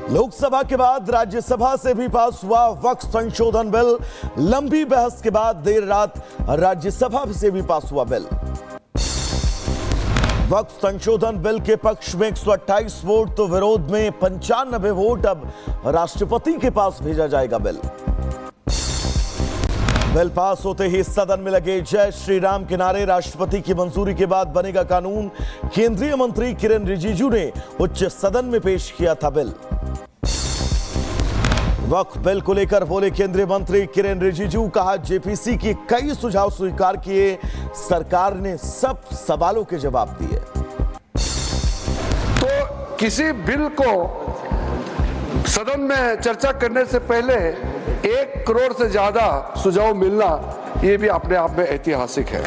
लोकसभा के बाद राज्यसभा से भी पास हुआ वक्फ संशोधन बिल। लंबी बहस के बाद देर रात राज्यसभा से भी पास हुआ बिल। वक्फ संशोधन बिल के पक्ष में 128 वोट तो विरोध में 95 वोट। अब राष्ट्रपति के पास भेजा जाएगा बिल। बिल पास होते ही सदन में लगे जय श्री राम के नारे। राष्ट्रपति की मंजूरी के बाद बनेगा कानून। केंद्रीय मंत्री किरेन रिजिजू ने उच्च सदन में पेश किया था बिल। वक्फ बिल को लेकर बोले केंद्रीय मंत्री किरेन रिजिजू, कहा जेपीसी की कई सुझाव स्वीकार किए, सरकार ने सब सवालों के जवाब दिए। तो किसी बिल को सदन में चर्चा करने से पहले 1 करोड़ से ज्यादा सुझाव मिलना, ये भी अपने आप में ऐतिहासिक है।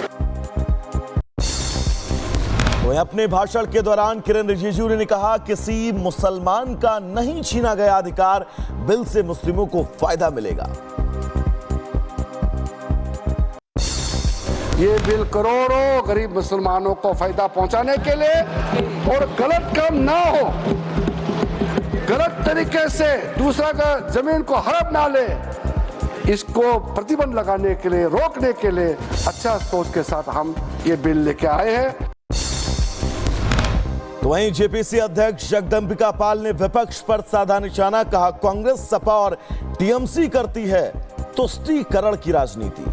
अपने भाषण के दौरान किरेन रिजिजू ने कहा, किसी मुसलमान का नहीं छीना गया अधिकार, बिल से मुस्लिमों को फायदा मिलेगा। ये बिल करोड़ों गरीब मुसलमानों को फायदा पहुंचाने के लिए और गलत काम ना हो, गलत तरीके से दूसरा का जमीन को हड़प ना ले, इसको प्रतिबंध लगाने के लिए, रोकने के लिए अच्छा सोच के साथ हम ये बिल लेके आए हैं। तो वहीं जेपीसी अध्यक्ष जगदंबिका पाल ने विपक्ष पर साधा निशाना। कहा कांग्रेस सपा और टीएमसी करती है तुष्टीकरण की राजनीति।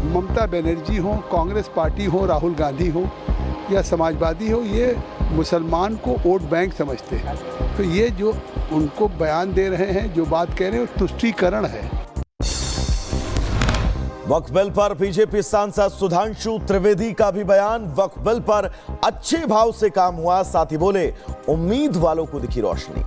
ममता बनर्जी हो, कांग्रेस पार्टी हो, राहुल गांधी हो या समाजवादी हो, ये मुसलमान को वोट बैंक समझते हैं। तो ये जो उनको बयान दे रहे हैं, जो बात कह रहे हैं, तुष्टीकरण है। वक्फ बिल पर बीजेपी सांसद सुधांशु त्रिवेदी का भी बयान। वक्फ बिल पर अच्छे भाव से काम हुआ, साथ ही बोले उम्मीद वालों को दिखी रोशनी।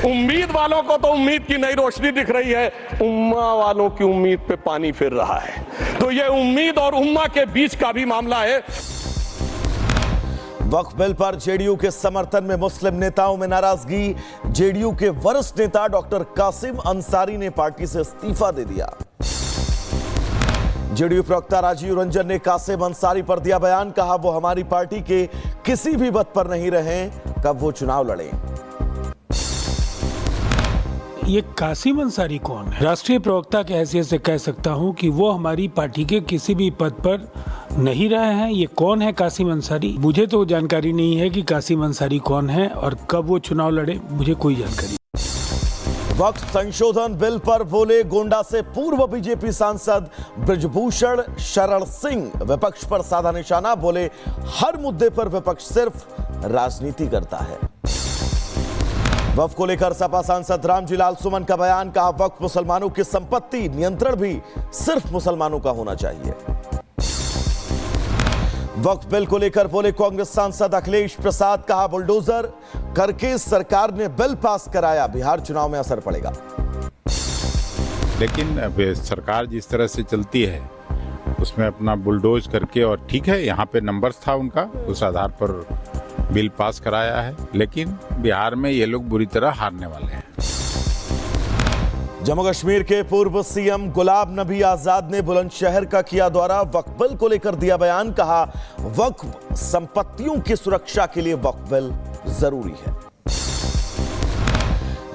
उम्मीद वालों को तो उम्मीद की नई रोशनी दिख रही है, उम्मा वालों की उम्मीद पे पानी फिर रहा है। तो ये उम्मीद और उम्मा के बीच का भी मामला है। वक्फ बिल पर जेडीयू के समर्थन में मुस्लिम नेताओं में नाराजगी। जेडीयू के वरिष्ठ नेता डॉक्टर कासिम अंसारी ने पार्टी से इस्तीफा दे दिया। जेडीयू प्रवक्ता राजीव रंजन ने कासिम अंसारी पर दिया बयान। कहा वो हमारी पार्टी के किसी भी पद पर नहीं रहे, कब वो चुनाव लड़े। ये कासिम अंसारी कौन है? राष्ट्रीय प्रवक्ता की हैसियत से कह सकता हूं कि वो हमारी पार्टी के किसी भी पद पर नहीं रहे हैं। ये कौन है कासिम अंसारी? मुझे तो जानकारी नहीं है कि कासिम अंसारी कौन है और कब वो चुनाव लड़े, मुझे कोई जानकारी। वक्फ संशोधन बिल पर बोले गोंडा से पूर्व बीजेपी सांसद ब्रजभूषण शरण सिंह। विपक्ष पर साधा निशाना। बोले हर मुद्दे पर विपक्ष सिर्फ राजनीति करता है। वक्फ को लेकर सपा सांसद रामजी लाल सुमन का बयान। कहा वक्फ मुसलमानों की संपत्ति, नियंत्रण भी सिर्फ मुसलमानों का होना चाहिए। वक्फ बिल को लेकर बोले कांग्रेस सांसद अखिलेश प्रसाद। कहा बुलडोजर करके सरकार ने बिल पास कराया, बिहार चुनाव में असर पड़ेगा। लेकिन अब सरकार जिस तरह से चलती है उसमें अपना बुलडोज करके, और ठीक है यहाँ पे नंबर्स था उनका, उस आधार पर बिल पास कराया है, लेकिन बिहार में ये लोग बुरी तरह हारने वाले हैं। जम्मू कश्मीर के पूर्व सीएम गुलाम नबी आजाद ने बुलंदशहर का किया दौरा। वक्फ बिल को लेकर दिया बयान। कहा वक्फ संपत्तियों की सुरक्षा के लिए वक्फ बिल जरूरी है।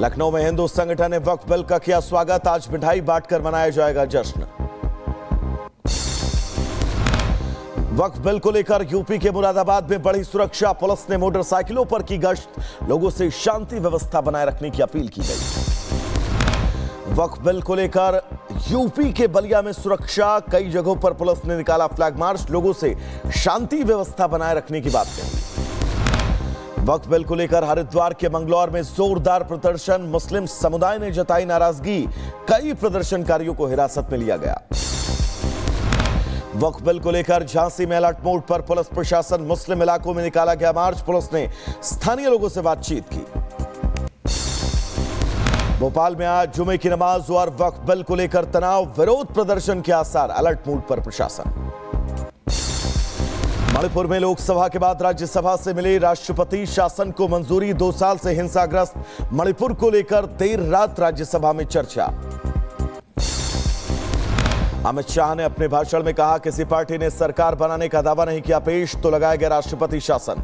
लखनऊ में हिंदू संगठन ने वक्फ बिल का किया स्वागत। आज मिठाई बांटकर मनाया जाएगा जश्न। वक्फ बिल को लेकर यूपी के मुरादाबाद में बढ़ी सुरक्षा। पुलिस ने मोटरसाइकिलों पर की गश्त। लोगों से शांति व्यवस्था बनाए रखने की अपील की गई। वक्फ बिल को लेकर यूपी के बलिया में सुरक्षा। कई जगहों पर पुलिस ने निकाला फ्लैग मार्च। लोगों से शांति व्यवस्था बनाए रखने की बात कही। वक्फ बिल को लेकर हरिद्वार के मंगलौर में जोरदार प्रदर्शन। मुस्लिम समुदाय ने जताई नाराजगी। कई प्रदर्शनकारियों को हिरासत में लिया गया। वक्फ बिल को लेकर झांसी में अलर्ट मोड पर पुलिस प्रशासन। मुस्लिम इलाकों में निकाला गया मार्च। पुलिस ने स्थानीय लोगों से बातचीत की। भोपाल में आज जुमे की नमाज और वक्फ बिल को लेकर तनाव। विरोध प्रदर्शन के आसार। अलर्ट मोड पर प्रशासन। मणिपुर में लोकसभा के बाद राज्यसभा से मिले राष्ट्रपति शासन को मंजूरी। 2 साल से हिंसाग्रस्त मणिपुर को लेकर देर रात राज्यसभा में चर्चा। अमित शाह ने अपने भाषण में कहा किसी पार्टी ने सरकार बनाने का दावा नहीं किया पेश, तो लगाया गया राष्ट्रपति शासन।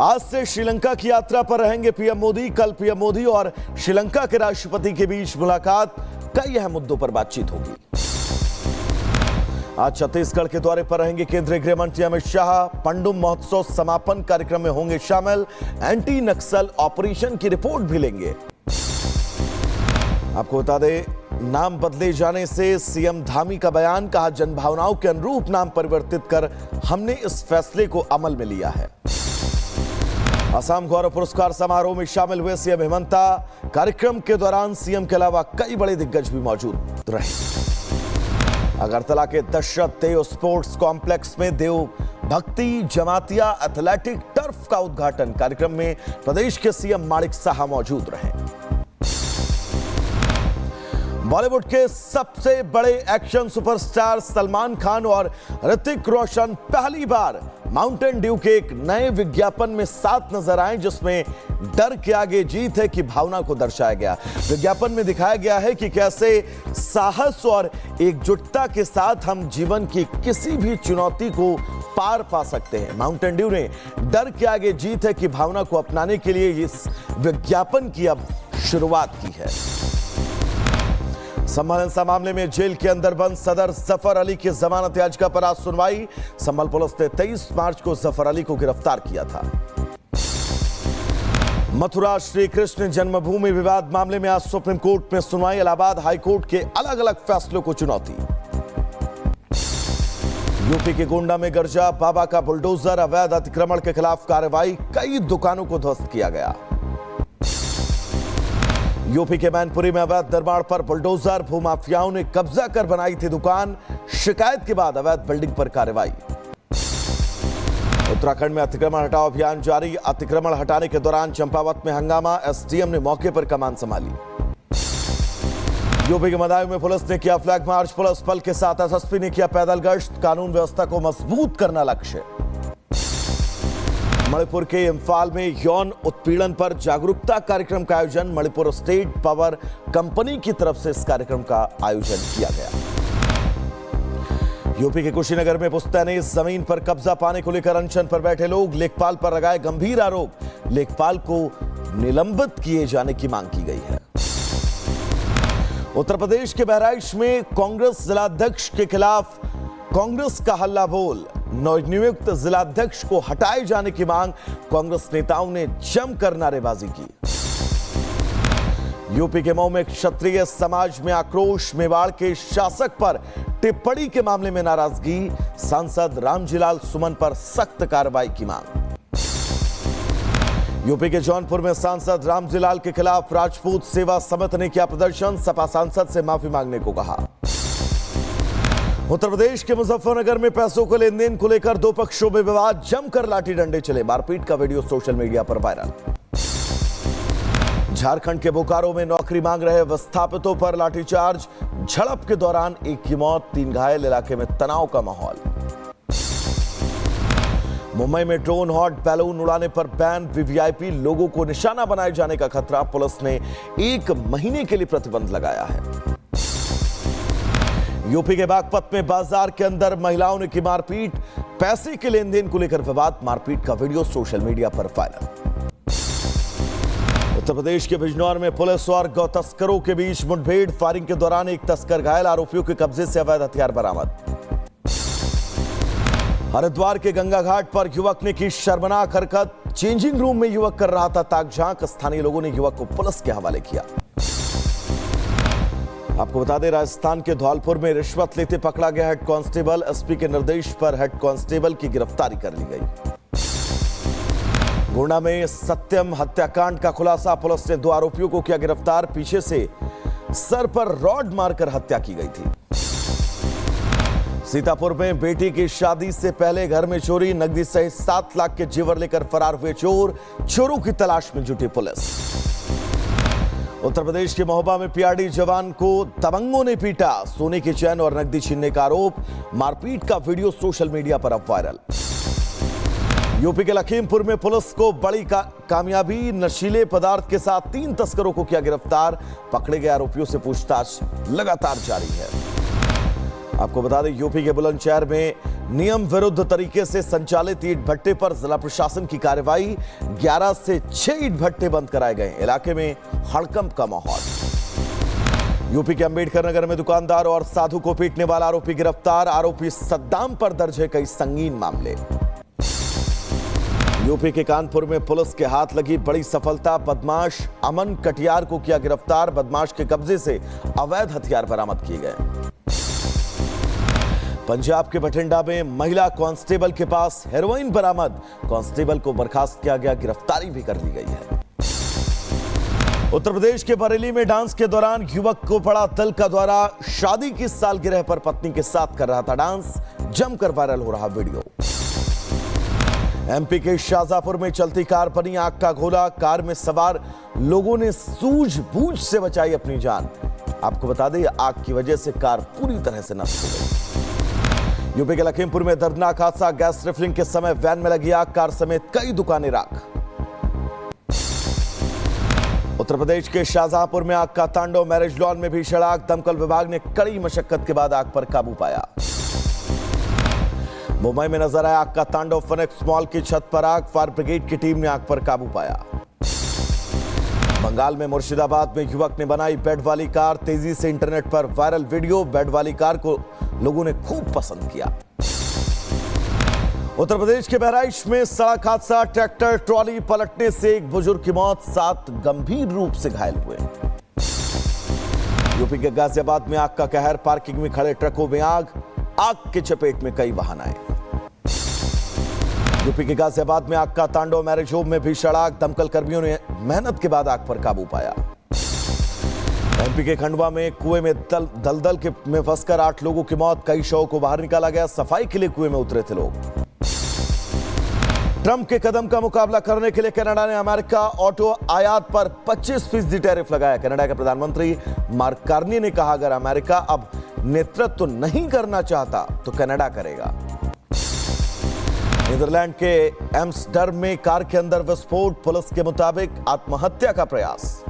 आज से श्रीलंका की यात्रा पर रहेंगे पीएम मोदी। कल पीएम मोदी और श्रीलंका के राष्ट्रपति के बीच मुलाकात, कई अहम मुद्दों पर बातचीत होगी। आज छत्तीसगढ़ के दौरे पर रहेंगे केंद्रीय गृह मंत्री अमित शाह। पंडुम महोत्सव समापन कार्यक्रम में होंगे शामिल। एंटी नक्सल ऑपरेशन की रिपोर्ट भी लेंगे। आपको बता दें, नाम बदले जाने से सीएम धामी का बयान, कहा जनभावनाओं के अनुरूप नाम परिवर्तित कर हमने इस फैसले को अमल में लिया है। असम गौरव पुरस्कार समारोह में शामिल हुए सीएम हेमंता। कार्यक्रम के दौरान सीएम के अलावा कई बड़े दिग्गज भी मौजूद रहे। अगरतला के दशरथ देव स्पोर्ट्स कॉम्प्लेक्स में देव भक्ति जमातिया एथलेटिक टर्फ का उद्घाटन। कार्यक्रम में प्रदेश के सीएम माणिक साहा मौजूद रहे। बॉलीवुड के सबसे बड़े एक्शन सुपरस्टार सलमान खान और ऋतिक रोशन पहली बार माउंटेन ड्यू के एक नए विज्ञापन में साथ नजर आए, जिसमें डर के आगे जीत है की भावना को दर्शाया गया। विज्ञापन में दिखाया गया है कि कैसे साहस और एकजुटता के साथ हम जीवन की किसी भी चुनौती को पार पा सकते हैं। माउंटेन ड्यू ने डर के आगे जीत है की भावना को अपनाने के लिए इस विज्ञापन की अब शुरुआत की है। संभल मामले में जेल के अंदर बंद सदर जफर अली की जमानत याचिका पर आज सुनवाई। संभल पुलिस ने 23 मार्च को जफर अली को गिरफ्तार किया था। मथुरा श्री कृष्ण जन्मभूमि विवाद मामले में आज सुप्रीम कोर्ट में सुनवाई। इलाहाबाद हाई कोर्ट के अलग अलग फैसलों को चुनौती। यूपी के गोंडा में गरजा बाबा का बुलडोजर, अवैध अतिक्रमण के खिलाफ कार्रवाई, कई दुकानों को ध्वस्त किया गया। यूपी के मैनपुरी में अवैध निर्माण पर बुलडोजर, भूमाफियाओं ने कब्जा कर बनाई थी दुकान। शिकायत के बाद अवैध बिल्डिंग पर कार्रवाई। उत्तराखंड में अतिक्रमण हटाओ अभियान जारी। अतिक्रमण हटाने के दौरान चंपावत में हंगामा, एसडीएम ने मौके पर कमान संभाली। यूपी के मदायूं में पुलिस ने किया फ्लैग मार्च। पुलिस बल के साथ एसएसपी ने किया पैदल गश्त। कानून व्यवस्था को मजबूत करना लक्ष्य। मणिपुर के इम्फाल में यौन उत्पीड़न पर जागरूकता कार्यक्रम का आयोजन। मणिपुर स्टेट पावर कंपनी की तरफ से इस कार्यक्रम का आयोजन किया गया। यूपी के कुशीनगर में पुश्तैनी जमीन पर कब्जा पाने को लेकर अनशन पर बैठे लोग। लेखपाल पर लगाए गंभीर आरोप। लेखपाल को निलंबित किए जाने की मांग की गई है। उत्तर प्रदेश के बहराइच में कांग्रेस जिलाध्यक्ष के खिलाफ कांग्रेस का हल्ला बोल। नवनियुक्त जिलाध्यक्ष को हटाए जाने की मांग। कांग्रेस नेताओं ने जमकर नारेबाजी की। यूपी के मऊ में क्षत्रिय समाज में आक्रोश। मेवाड़ के शासक पर टिप्पणी के मामले में नाराजगी। सांसद रामजीलाल सुमन पर सख्त कार्रवाई की मांग। यूपी के जौनपुर में सांसद रामजीलाल के खिलाफ राजपूत सेवा समिति ने किया प्रदर्शन। सपा सांसद से माफी मांगने को कहा। उत्तर प्रदेश के मुजफ्फरनगर में पैसों के लेन देन को लेकर दो पक्षों में विवाद। जमकर लाठी डंडे चले। मारपीट का वीडियो सोशल मीडिया पर वायरल। झारखंड के बोकारो में नौकरी मांग रहे विस्थापितों पर लाठीचार्ज। झड़प के दौरान एक की मौत, 3 घायल। इलाके में तनाव का माहौल। मुंबई में ड्रोन हॉट बैलून उड़ाने पर बैन। वीवीआईपी लोगों को निशाना बनाए जाने का खतरा। पुलिस ने 1 महीने के लिए प्रतिबंध लगाया है। यूपी के बागपत में बाजार के अंदर महिलाओं ने की मारपीट। पैसे के लेन देन को लेकर विवाद। मारपीट का वीडियो सोशल मीडिया पर वायरल। उत्तर प्रदेश के बिजनौर में पुलिस और गौ तस्करों के बीच मुठभेड़। फायरिंग के दौरान एक तस्कर घायल। आरोपियों के कब्जे से अवैध हथियार बरामद। हरिद्वार के गंगा घाट पर युवक ने की शर्मनाक हरकत। चेंजिंग रूम में युवक कर रहा था ताक झांक। स्थानीय लोगों ने युवक को पुलिस के हवाले किया। आपको बता दें, राजस्थान के धौलपुर में रिश्वत लेते पकड़ा गया हेड कांस्टेबल। एसपी के निर्देश पर हेड कांस्टेबल की गिरफ्तारी कर ली गई। गोंडा में सत्यम हत्याकांड का खुलासा। पुलिस ने 2 आरोपियों को किया गिरफ्तार। पीछे से सर पर रॉड मारकर हत्या की गई थी। सीतापुर में बेटी की शादी से पहले घर में चोरी। नकदी सहित 7 लाख के जेवर लेकर फरार हुए चोर। चोरों की तलाश में जुटी पुलिस। उत्तर प्रदेश के महोबा में पीआरडी जवान को दबंगों ने पीटा। सोने की चैन और नकदी छीनने का आरोप। मारपीट का वीडियो सोशल मीडिया पर अब वायरल। यूपी के लखीमपुर में पुलिस को बड़ी कामयाबी। नशीले पदार्थ के साथ 3 तस्करों को किया गिरफ्तार। पकड़े गए आरोपियों से पूछताछ लगातार जारी है। आपको बता दें, यूपी के बुलंदशहर में नियम विरुद्ध तरीके से संचालित ईंट भट्टे पर जिला प्रशासन की कार्रवाई। 11 से 6 ईंट भट्टे बंद कराए गए। इलाके में हड़कंप का माहौल। यूपी के अंबेडकर नगर में दुकानदार और साधु को पीटने वाला आरोपी गिरफ्तार। आरोपी सद्दाम पर दर्ज है कई संगीन मामले। यूपी के कानपुर में पुलिस के हाथ लगी बड़ी सफलता। बदमाश अमन कटियार को किया गिरफ्तार। बदमाश के कब्जे से अवैध हथियार बरामद किए गए। पंजाब के बठिंडा में महिला कांस्टेबल के पास हेरोइन बरामद। कांस्टेबल को बर्खास्त किया गया, गिरफ्तारी भी कर ली गई है। उत्तर प्रदेश के बरेली में डांस के दौरान युवक को पड़ा दिल का दौरा। शादी की सालगिरह पर पत्नी के साथ कर रहा था डांस। जमकर वायरल हो रहा वीडियो। एमपी के शाहजहांपुर में चलती कार बनी आग का गोला। कार में सवार लोगों ने सूझबूझ से बचाई अपनी जान। आपको बता दें, आग की वजह से कार पूरी तरह से नष्ट हो गई। यूपी के लखीमपुर में दर्दनाक हादसा। गैस रिफिलिंग के समय वैन में लगी आग, कार समेत कई दुकानें राख। उत्तर प्रदेश के शाहजहांपुर में आग का तांडव। मैरिज लॉन में भीषण आग। दमकल विभाग ने कड़ी मशक्कत के बाद आग पर काबू पाया। मुंबई में नजर आया आग का तांडव। फिनिक्स मॉल की छत पर आग। फायर ब्रिगेड की टीम ने आग पर काबू पाया। बंगाल में मुर्शिदाबाद में युवक ने बनाई बेड वाली कार। तेजी से इंटरनेट पर वायरल वीडियो। बेड वाली कार को लोगों ने खूब पसंद किया। उत्तर प्रदेश के बहराइच में सड़क हादसा। ट्रैक्टर ट्रॉली पलटने से एक बुजुर्ग की मौत, 7 गंभीर रूप से घायल हुए। यूपी के गाजियाबाद में आग का कहर। पार्किंग में खड़े ट्रकों में आग। आग के चपेट में कई वाहन आए। यूपी के गाजियाबाद में आग का तांडव। मैरिज होम में भीषण आग। दमकल कर्मियों ने मेहनत के बाद आग पर काबू पाया। एमपी के खंडवा में कुएं में दलदल में फंसकर 8 लोगों की मौत। कई शवों को बाहर निकाला गया। सफाई के लिए कुएं में उतरे थे लोग। ट्रंप के कदम का मुकाबला करने के लिए कनाडा ने अमेरिका ऑटो आयात पर 25% टैरिफ लगाया। कनाडा के प्रधानमंत्री मार्क कार्नी ने कहा, अगर अमेरिका अब नेतृत्व नहीं करना चाहता तो कनाडा करेगा। नीदरलैंड के एम्स्टर्डम में कार के अंदर विस्फोट। पुलिस के मुताबिक आत्महत्या का प्रयास।